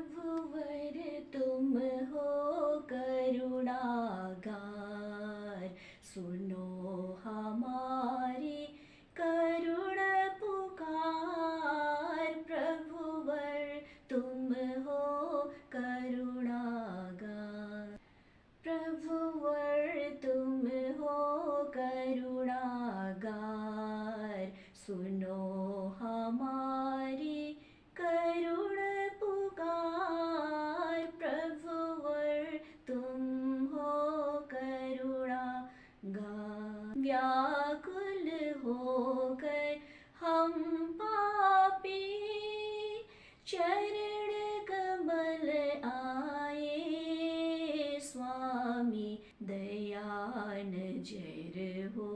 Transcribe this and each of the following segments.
प्रभुवर तुम हो करुणागार, सुनो हमारी करुण पुकार। प्रभुवर तुम हो करुणागार, प्रभुवर तुम हो करुणागार, सुनो हमारी करुण पुकार। प्रभुवर तुम हो करुणागार, व्याकुल होकर हम पापी चरण कमल आए। स्वामी दया नजर हो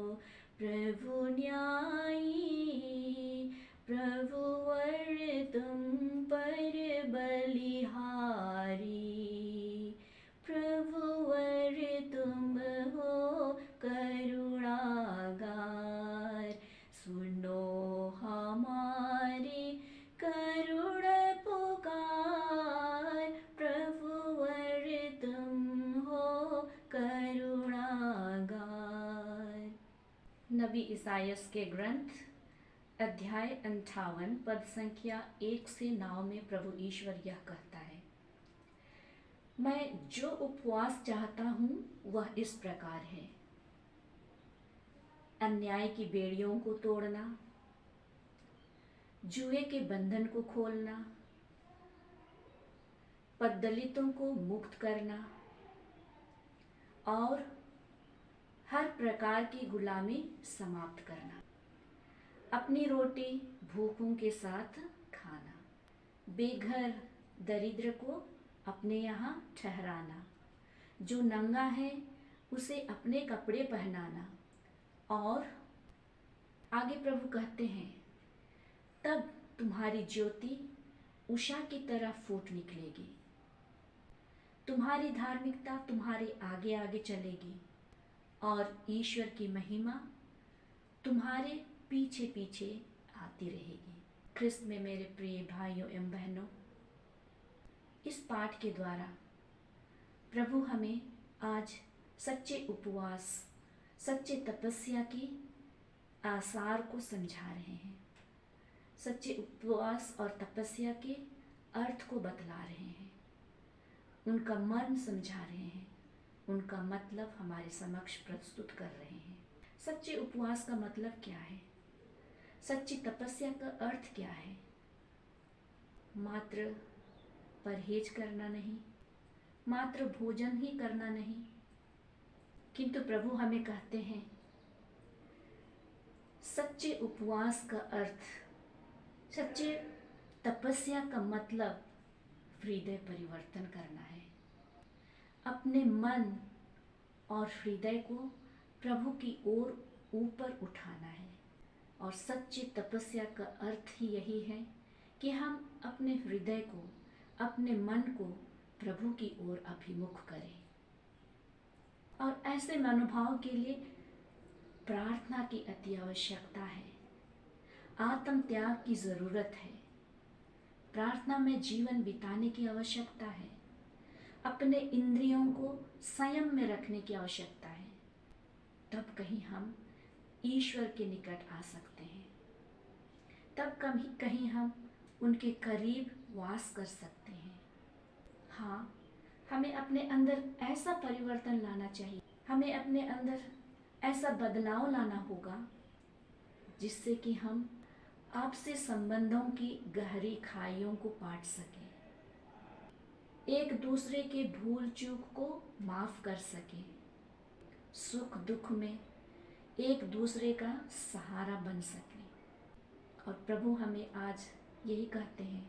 प्रभु न्यायी, प्रभुवर तुम पर बलिहारी। प्रभुवर तुम हो करुणागार, सुनो हमारी करुण पुकार। प्रभुवर तुम हो करुणागार। नबी ईसायास के ग्रंथ अध्याय 58 पद संख्या 1 से 9 में प्रभु ईश्वर यह कहता है, मैं जो उपवास चाहता हूँ वह इस प्रकार है, अन्याय की बेड़ियों को तोड़ना, जुए के बंधन को खोलना, पददलितों को मुक्त करना और हर प्रकार की गुलामी समाप्त करना, अपनी रोटी भूखों के साथ खाना, बेघर दरिद्र को अपने यहाँ ठहराना, जो नंगा है उसे अपने कपड़े पहनाना। और आगे प्रभु कहते हैं, तब तुम्हारी ज्योति उषा की तरह फूट निकलेगी, तुम्हारी धार्मिकता तुम्हारे आगे आगे चलेगी और ईश्वर की महिमा तुम्हारे पीछे पीछे आती रहेगी। ख्रिस्त में मेरे प्रिय भाइयों एवं बहनों, इस पाठ के द्वारा प्रभु हमें आज सच्चे उपवास, सच्चे तपस्या की आसार को समझा रहे हैं, सच्चे उपवास और तपस्या के अर्थ को बतला रहे हैं, उनका मर्म समझा रहे हैं, उनका मतलब हमारे समक्ष प्रस्तुत कर रहे हैं। सच्चे उपवास का मतलब क्या है? सच्ची तपस्या का अर्थ क्या है? मात्र परहेज करना नहीं, मात्र भोजन ही करना नहीं, किंतु प्रभु हमें कहते हैं सच्चे उपवास का अर्थ, सच्चे तपस्या का मतलब हृदय परिवर्तन करना है, अपने मन और हृदय को प्रभु की ओर ऊपर उठाना है। और सच्ची तपस्या का अर्थ ही यही है कि हम अपने हृदय को, अपने मन को प्रभु की ओर अभिमुख करें। और ऐसे मनोभाव के लिए प्रार्थना की अति आवश्यकता है, आत्म त्याग की ज़रूरत है, प्रार्थना में जीवन बिताने की आवश्यकता है, अपने इंद्रियों को संयम में रखने की आवश्यकता है। तब कहीं हम ईश्वर के निकट आ सकते हैं, तब कहीं हम उनके करीब वास कर सकते हैं। हाँ, हमें अपने अंदर ऐसा परिवर्तन लाना चाहिए, हमें अपने अंदर ऐसा बदलाव लाना होगा जिससे कि हम आपसे संबंधों की गहरी खाइयों को पाट सकें, एक दूसरे के भूल चूक को माफ कर सकें, सुख दुख में एक दूसरे का सहारा बन सकें। और प्रभु हमें आज यही कहते हैं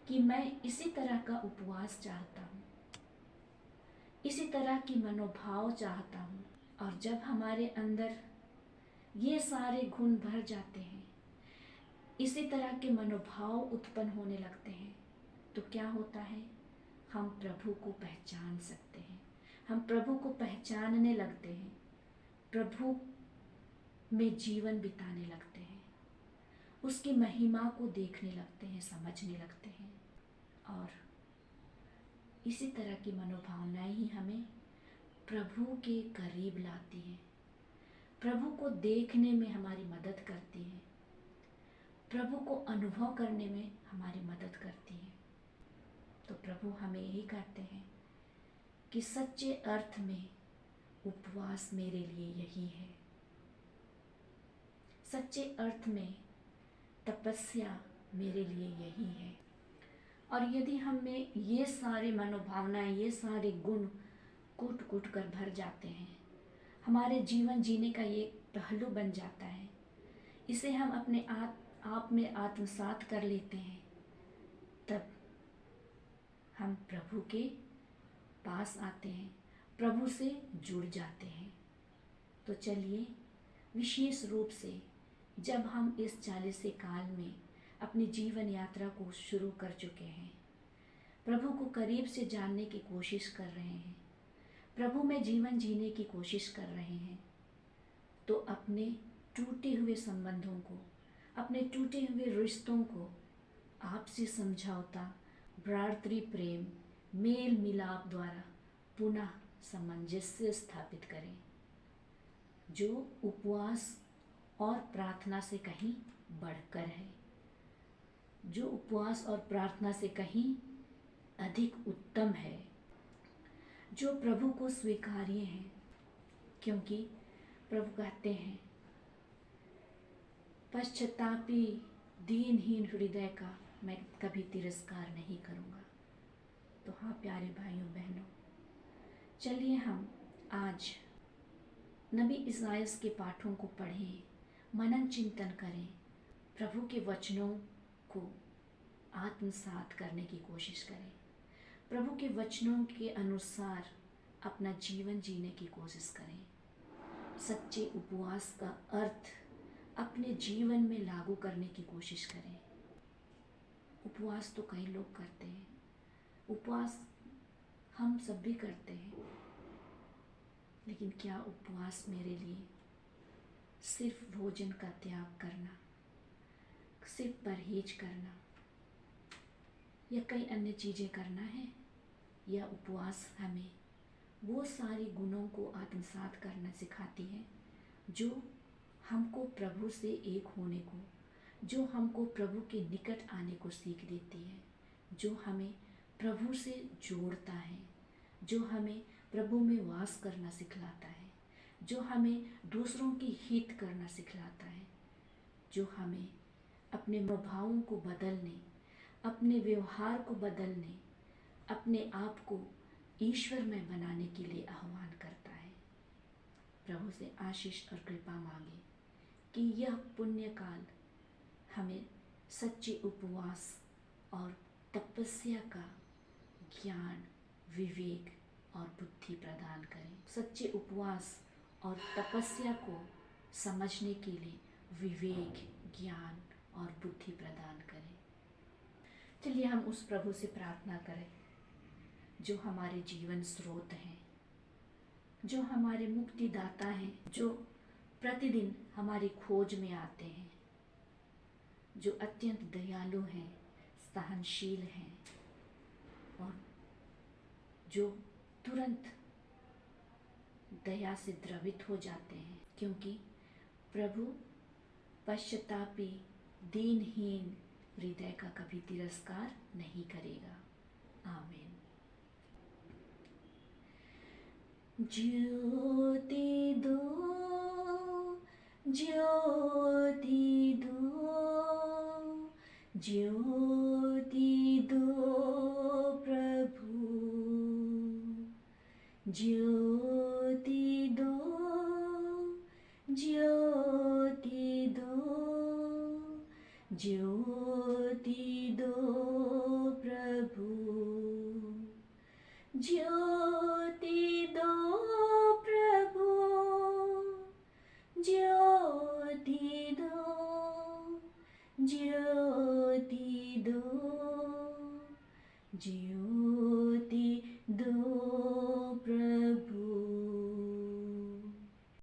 कि मैं इसी तरह का उपवास चाहता हूँ, इसी तरह की मनोभाव चाहता हूँ। और जब हमारे अंदर ये सारे गुण भर जाते हैं, इसी तरह के मनोभाव उत्पन्न होने लगते हैं, तो क्या होता है? हम प्रभु को पहचान सकते हैं, हम प्रभु को पहचानने लगते हैं, प्रभु में जीवन बिताने लगते हैं, उसकी महिमा को देखने लगते हैं, समझने लगते हैं। और इसी तरह की मनोभावनाएं ही हमें प्रभु के करीब लाती हैं, प्रभु को देखने में हमारी मदद करती हैं, प्रभु को अनुभव करने में हमारी मदद करती हैं। तो प्रभु हमें यही कहते हैं कि सच्चे अर्थ में उपवास मेरे लिए यही है। सच्चे अर्थ में तपस्या मेरे लिए यही है। और यदि हम में ये सारे मनोभावनाएं, ये सारे गुण कूट कूट कर भर जाते हैं, हमारे जीवन जीने का ये पहलू बन जाता है, इसे हम अपने आप में आत्मसात कर लेते हैं, तब हम प्रभु के पास आते हैं, प्रभु से जुड़ जाते हैं। तो चलिए, विशेष रूप से जब हम इस 40 काल में अपनी जीवन यात्रा को शुरू कर चुके हैं, प्रभु को करीब से जानने की कोशिश कर रहे हैं, प्रभु में जीवन जीने की कोशिश कर रहे हैं, तो अपने टूटे हुए संबंधों को, अपने टूटे हुए रिश्तों को आपसी समझौता, भ्रातृ प्रेम, मेल मिलाप द्वारा पुनः सामंजस्य स्थापित करें, जो उपवास और प्रार्थना से कहीं बढ़कर है, जो उपवास और प्रार्थना से कहीं अधिक उत्तम है, जो प्रभु को स्वीकार्य है। क्योंकि प्रभु कहते हैं, पश्चातापी दीनहीन हृदय का मैं कभी तिरस्कार नहीं करूँगा। तो हाँ प्यारे भाइयों बहनों, चलिए हम आज नबी इसायास के पाठों को पढ़ें, मनन चिंतन करें, प्रभु के वचनों को आत्मसात करने की कोशिश करें, प्रभु के वचनों के अनुसार अपना जीवन जीने की कोशिश करें, सच्चे उपवास का अर्थ अपने जीवन में लागू करने की कोशिश करें। उपवास तो कई लोग करते हैं, उपवास हम सब भी करते हैं, लेकिन क्या उपवास मेरे लिए सिर्फ भोजन का त्याग करना, सिर्फ परहेज करना या कई अन्य चीज़ें करना है? या उपवास हमें वो सारी गुणों को आत्मसात करना सिखाती है जो हमको प्रभु से एक होने को, जो हमको प्रभु के निकट आने को सीख देती है, जो हमें प्रभु से जोड़ता है, जो हमें प्रभु में वास करना सिखलाता है, जो हमें दूसरों की हित करना सिखलाता है, जो हमें अपने मनोभावों को बदलने, अपने व्यवहार को बदलने, अपने आप को ईश्वर में बनाने के लिए आह्वान करता है। प्रभु से आशीष और कृपा मांगे कि यह पुण्य काल हमें सच्चे उपवास और तपस्या का ज्ञान, विवेक और बुद्धि प्रदान करें। सच्चे उपवास और तपस्या को समझने के लिए विवेक, ज्ञान और बुद्धि प्रदान करें। चलिए हम उस प्रभु से प्रार्थना करें जो हमारे जीवन स्रोत हैं, जो हमारे मुक्तिदाता हैं, जो प्रतिदिन हमारी खोज में आते हैं, जो अत्यंत दयालु हैं, सहनशील हैं और जो तुरंत दया से द्रवित हो जाते हैं, क्योंकि प्रभु पश्चातापी दीनहीन हृदय का कभी तिरस्कार नहीं करेगा। आमीन। ज्योति दो, ज्योति दो, ज्योति दो प्रभु, ज्योति दो, ज्योति दो, ज्योति दो प्रभु, ज्योति दो प्रभु, ज्योति दो, ज्योति दो, ज्योति दो